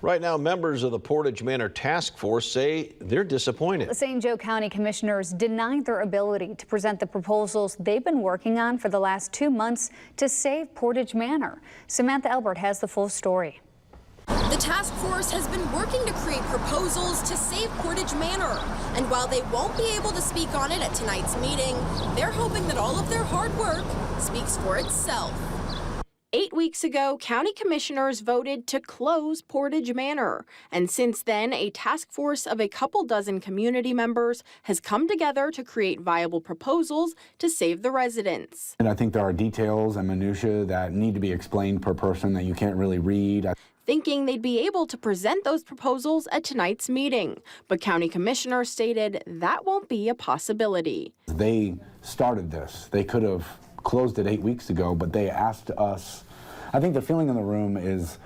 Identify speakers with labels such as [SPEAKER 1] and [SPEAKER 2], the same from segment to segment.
[SPEAKER 1] Right now, members of the Portage Manor Task Force say they're disappointed.
[SPEAKER 2] The St. Joe County Commissioners denied their ability to present the proposals they've been working on for the last 2 months to save Portage Manor. Samantha Albert has the full story.
[SPEAKER 3] The task force has been working to create proposals to save Portage Manor. And while they won't be able to speak on it at tonight's meeting, they're hoping that all of their hard work speaks for itself. 8 weeks ago, county commissioners voted to close Portage Manor. And since then, a task force of a couple dozen community members has come together to create viable proposals to save the residents.
[SPEAKER 4] And I think there are details and minutiae that need to be explained per person that you can't really read.
[SPEAKER 3] Thinking they'd be able to present those proposals at tonight's meeting. But county commissioners stated that won't be a possibility.
[SPEAKER 4] They started this. They could have closed it 8 weeks ago, but they asked us. I think the feeling in the room is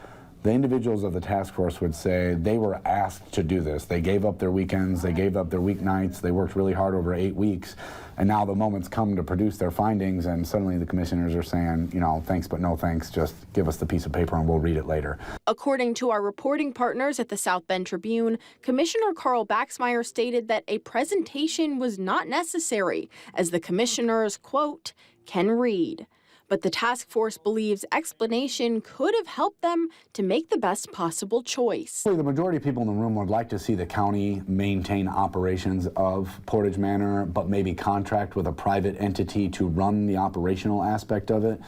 [SPEAKER 4] the individuals of the task force would say they were asked to do this. They gave up their weekends, they gave up their weeknights, they worked really hard over 8 weeks, and now the moment's come to produce their findings, and suddenly the commissioners are saying, you know, thanks but no thanks, just give us the piece of paper and we'll read it later.
[SPEAKER 3] According to our reporting partners at the South Bend Tribune, Commissioner Carl Baxmeyer stated that a presentation was not necessary, as the commissioners, quote, can read. But the task force believes explanation could have helped them to make the best possible choice.
[SPEAKER 4] The majority of people in the room would like to see the county maintain operations of Portage Manor, but maybe contract with a private entity to run the operational aspect of it.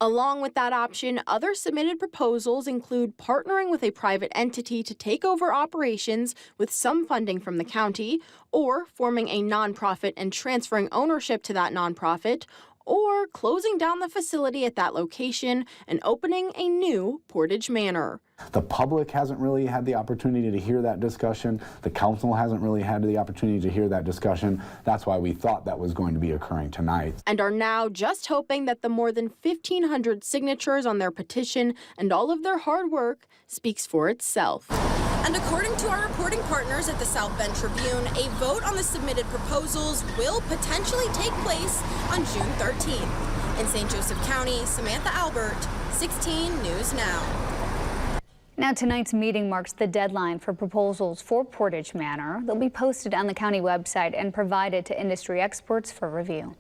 [SPEAKER 3] Along with that option, other submitted proposals include partnering with a private entity to take over operations with some funding from the county, or forming a nonprofit and transferring ownership to that nonprofit, or closing down the facility at that location and opening a new Portage Manor.
[SPEAKER 4] The public hasn't really had the opportunity to hear that discussion. The council hasn't really had the opportunity to hear that discussion. That's why we thought that was going to be occurring tonight.
[SPEAKER 3] And are now just hoping that the more than 1,500 signatures on their petition and all of their hard work speaks for itself. And according to our reporting partners at the South Bend Tribune, a vote on the submitted proposals will potentially take place on June 13th. In St. Joseph County, Samantha Albert, 16 News Now.
[SPEAKER 2] Now, tonight's meeting marks the deadline for proposals for Portage Manor. They'll be posted on the county website and provided to industry experts for review.